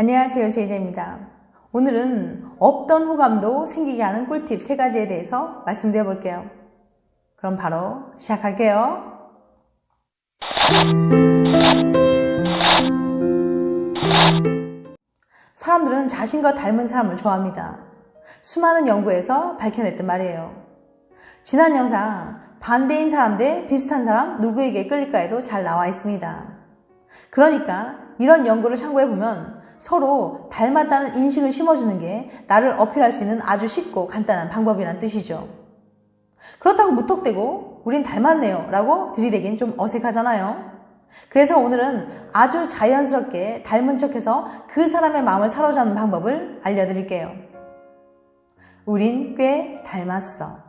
안녕하세요, 제이제입니다. 오늘은 없던 호감도 생기게 하는 꿀팁 3가지에 대해서 말씀드려 볼게요. 그럼 바로 시작할게요. 사람들은 자신과 닮은 사람을 좋아합니다. 수많은 연구에서 밝혀냈단 말이에요. 지난 영상 반대인 사람 대 비슷한 사람 누구에게 끌릴까에도 잘 나와 있습니다. 그러니까 이런 연구를 참고해보면 서로 닮았다는 인식을 심어주는 게 나를 어필할 수 있는 아주 쉽고 간단한 방법이란 뜻이죠. 그렇다고 무턱대고 우린 닮았네요 라고 들이대긴 좀 어색하잖아요. 그래서 오늘은 아주 자연스럽게 닮은 척해서 그 사람의 마음을 사로잡는 방법을 알려드릴게요. 우린 꽤 닮았어.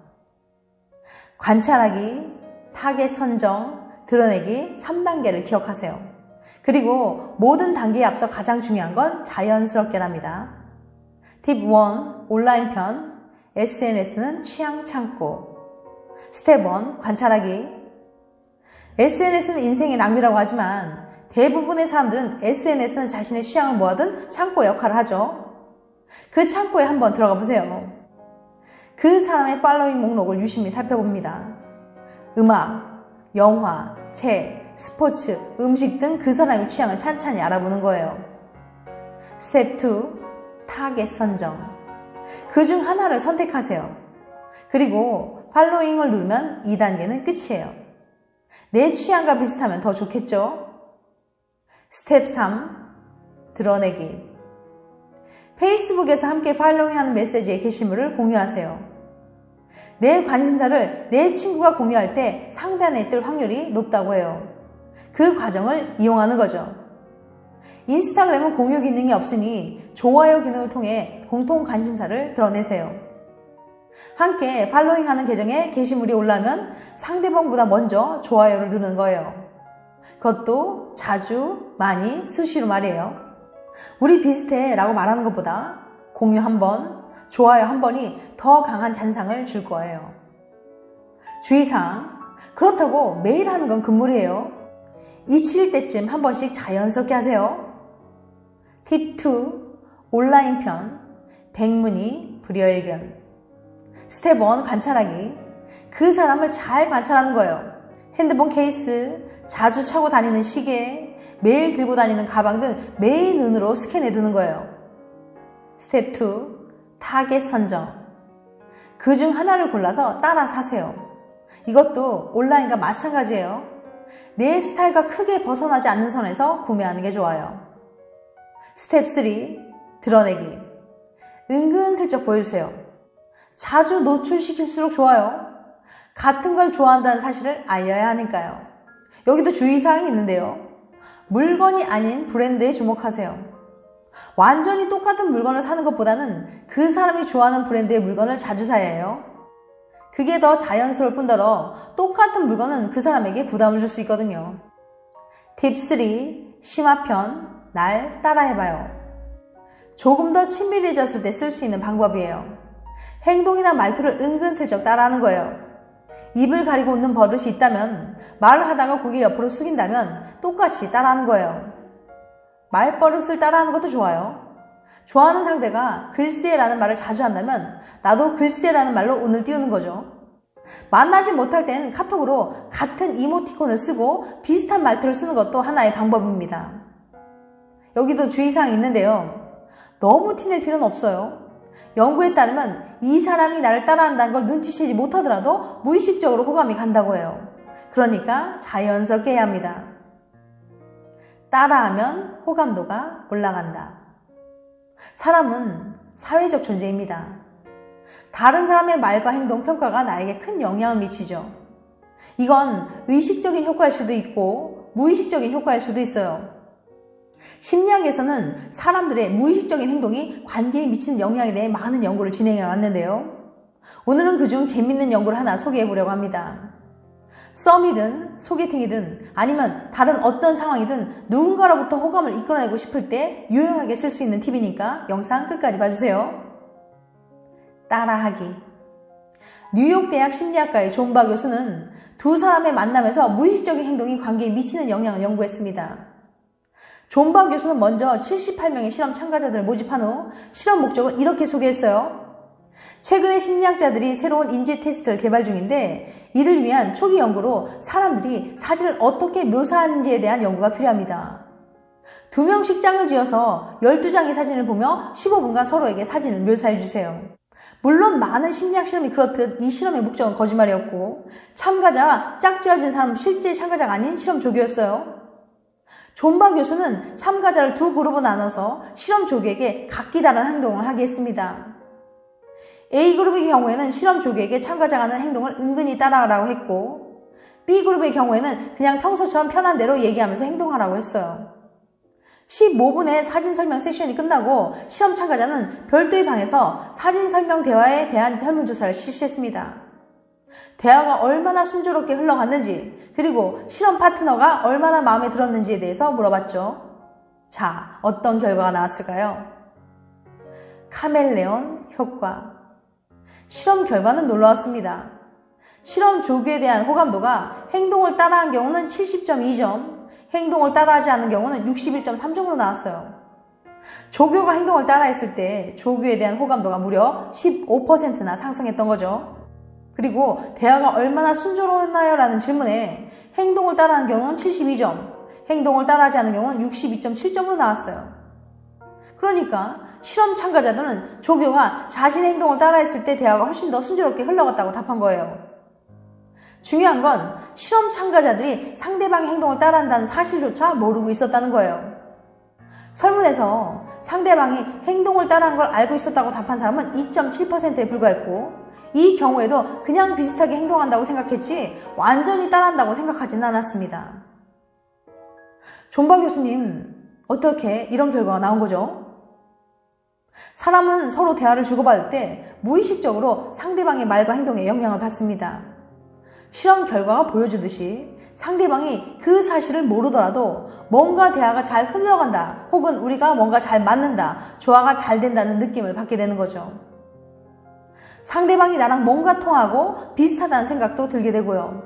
관찰하기, 타겟 선정, 드러내기 3단계를 기억하세요. 그리고 모든 단계에 앞서 가장 중요한 건 자연스럽게랍니다. 팁 1, 온라인 편, SNS는 취향 창고. 스텝 1, 관찰하기. SNS는 인생의 낭비라고 하지만 대부분의 사람들은 SNS는 자신의 취향을 모아둔 창고 역할을 하죠. 그 창고에 한번 들어가 보세요. 그 사람의 팔로잉 목록을 유심히 살펴봅니다. 음악, 영화, 책, 스포츠, 음식 등 그 사람의 취향을 찬찬히 알아보는 거예요. 스텝 2, 타겟 선정. 그중 하나를 선택하세요. 그리고 팔로잉을 누르면 2단계는 끝이에요. 내 취향과 비슷하면 더 좋겠죠? 스텝 3, 드러내기. 페이스북에서 함께 팔로잉하는 메시지의 게시물을 공유하세요. 내 관심사를 내 친구가 공유할 때 상단에 뜰 확률이 높다고 해요. 그 과정을 이용하는 거죠. 인스타그램은 공유 기능이 없으니 좋아요 기능을 통해 공통 관심사를 드러내세요. 함께 팔로잉하는 계정에 게시물이 올라오면 상대방보다 먼저 좋아요를 누르는 거예요. 그것도 자주, 많이, 수시로 말이에요. 우리 비슷해 라고 말하는 것보다 공유 한 번, 좋아요 한 번이 더 강한 잔상을 줄 거예요. 주의사항, 그렇다고 매일 하는 건 금물이에요. 잊힐 때쯤 한 번씩 자연스럽게 하세요. 팁 2, 온라인 편, 백문이 불여일견. 스텝 1, 관찰하기. 그 사람을 잘 관찰하는 거예요. 핸드폰 케이스, 자주 차고 다니는 시계, 매일 들고 다니는 가방 등 매일 눈으로 스캔해 두는 거예요. 스텝 2, 타겟 선정. 그중 하나를 골라서 따라 사세요. 이것도 온라인과 마찬가지예요. 내 스타일과 크게 벗어나지 않는 선에서 구매하는 게 좋아요. 스텝 3, 드러내기. 은근슬쩍 보여주세요. 자주 노출시킬수록 좋아요. 같은 걸 좋아한다는 사실을 알려야 하니까요. 여기도 주의사항이 있는데요. 물건이 아닌 브랜드에 주목하세요. 완전히 똑같은 물건을 사는 것보다는 그 사람이 좋아하는 브랜드의 물건을 자주 사야 해요. 그게 더 자연스러울 뿐더러 똑같은 물건은 그 사람에게 부담을 줄 수 있거든요. 팁 3, 심화편, 날 따라해봐요. 조금 더 친밀해졌을 때 쓸 수 있는 방법이에요. 행동이나 말투를 은근슬쩍 따라하는 거예요. 입을 가리고 웃는 버릇이 있다면, 말을 하다가 고개 옆으로 숙인다면 똑같이 따라하는 거예요. 말버릇을 따라하는 것도 좋아요. 좋아하는 상대가 글쎄라는 말을 자주 한다면 나도 글쎄라는 말로 운을 띄우는 거죠. 만나지 못할 땐 카톡으로 같은 이모티콘을 쓰고 비슷한 말투를 쓰는 것도 하나의 방법입니다. 여기도 주의사항이 있는데요. 너무 티낼 필요는 없어요. 연구에 따르면 이 사람이 나를 따라한다는 걸 눈치채지 못하더라도 무의식적으로 호감이 간다고 해요. 그러니까 자연스럽게 해야 합니다. 따라하면 호감도가 올라간다. 사람은 사회적 존재입니다. 다른 사람의 말과 행동, 평가가 나에게 큰 영향을 미치죠. 이건 의식적인 효과일 수도 있고 무의식적인 효과일 수도 있어요. 심리학에서는 사람들의 무의식적인 행동이 관계에 미치는 영향에 대해 많은 연구를 진행해 왔는데요. 오늘은 그중 재밌는 연구를 하나 소개해 보려고 합니다. 썸이든 소개팅이든 아니면 다른 어떤 상황이든 누군가로부터 호감을 이끌어내고 싶을 때 유용하게 쓸 수 있는 팁이니까 영상 끝까지 봐주세요. 따라하기. 뉴욕 대학 심리학과의 존바 교수는 두 사람의 만남에서 무의식적인 행동이 관계에 미치는 영향을 연구했습니다. 존바 교수는 먼저 78명의 실험 참가자들을 모집한 후 실험 목적을 이렇게 소개했어요. 최근에 심리학자들이 새로운 인지 테스트를 개발 중인데 이를 위한 초기 연구로 사람들이 사진을 어떻게 묘사하는지에 대한 연구가 필요합니다. 2명씩 짱을 지어서 12장의 사진을 보며 15분간 서로에게 사진을 묘사해 주세요. 물론 많은 심리학 실험이 그렇듯 이 실험의 목적은 거짓말이었고 참가자와 짝지어진 사람은 실제 참가자가 아닌 실험 조교였어요. 존바 교수는 참가자를 두 그룹으로 나눠서 실험 조교에게 각기 다른 행동을 하게 했습니다. A그룹의 경우에는 실험 조교에게 참가자가 하는 행동을 은근히 따라하라고 했고 B그룹의 경우에는 그냥 평소처럼 편한 대로 얘기하면서 행동하라고 했어요. 15분의 사진 설명 세션이 끝나고 실험 참가자는 별도의 방에서 사진 설명 대화에 대한 설문조사를 실시했습니다. 대화가 얼마나 순조롭게 흘러갔는지 그리고 실험 파트너가 얼마나 마음에 들었는지에 대해서 물어봤죠. 자, 어떤 결과가 나왔을까요? 카멜레온 효과. 실험 결과는 놀라웠습니다. 실험 조교에 대한 호감도가 행동을 따라한 경우는 70.2점, 행동을 따라하지 않은 경우는 61.3점으로 나왔어요. 조교가 행동을 따라했을 때 조교에 대한 호감도가 무려 15%나 상승했던 거죠. 그리고 대화가 얼마나 순조로웠나요? 라는 질문에 행동을 따라하는 경우는 72점, 행동을 따라하지 않은 경우는 62.7점으로 나왔어요. 그러니까 실험 참가자들은 조교가 자신의 행동을 따라했을 때 대화가 훨씬 더 순조롭게 흘러갔다고 답한 거예요. 중요한 건 실험 참가자들이 상대방의 행동을 따라한다는 사실조차 모르고 있었다는 거예요. 설문에서 상대방이 행동을 따라한 걸 알고 있었다고 답한 사람은 2.7%에 불과했고 이 경우에도 그냥 비슷하게 행동한다고 생각했지 완전히 따라한다고 생각하지는 않았습니다. 존바 교수님, 어떻게 이런 결과가 나온 거죠? 사람은 서로 대화를 주고받을 때 무의식적으로 상대방의 말과 행동에 영향을 받습니다. 실험 결과가 보여주듯이 상대방이 그 사실을 모르더라도 뭔가 대화가 잘 흘러간다 혹은 우리가 뭔가 잘 맞는다, 조화가 잘 된다는 느낌을 받게 되는 거죠. 상대방이 나랑 뭔가 통하고 비슷하다는 생각도 들게 되고요.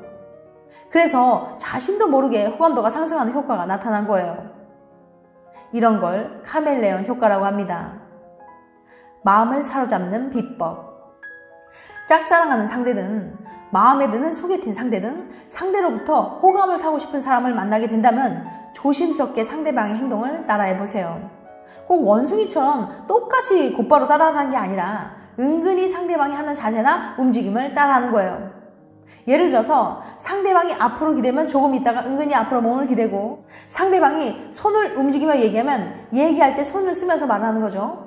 그래서 자신도 모르게 호감도가 상승하는 효과가 나타난 거예요. 이런 걸 카멜레온 효과라고 합니다. 마음을 사로잡는 비법. 짝사랑하는 상대든 마음에 드는 소개팅 상대든 상대로부터 호감을 사고 싶은 사람을 만나게 된다면 조심스럽게 상대방의 행동을 따라해보세요. 꼭 원숭이처럼 똑같이 곧바로 따라하는 게 아니라 은근히 상대방이 하는 자세나 움직임을 따라하는 거예요. 예를 들어서 상대방이 앞으로 기대면 조금 있다가 은근히 앞으로 몸을 기대고 상대방이 손을 움직이며 얘기하면 얘기할 때 손을 쓰면서 말하는 거죠.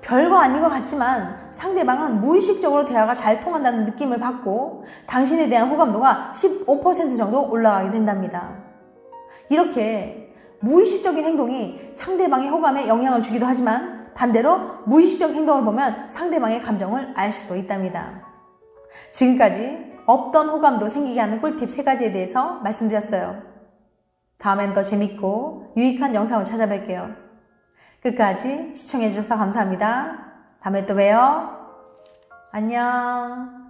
별거 아닌 것 같지만 상대방은 무의식적으로 대화가 잘 통한다는 느낌을 받고 당신에 대한 호감도가 15% 정도 올라가게 된답니다. 이렇게 무의식적인 행동이 상대방의 호감에 영향을 주기도 하지만 반대로 무의식적 행동을 보면 상대방의 감정을 알 수도 있답니다. 지금까지 없던 호감도 생기게 하는 꿀팁 3가지에 대해서 말씀드렸어요. 다음엔 더 재밌고 유익한 영상을 찾아뵐게요. 끝까지 시청해주셔서 감사합니다. 다음에 또 봬요. 안녕.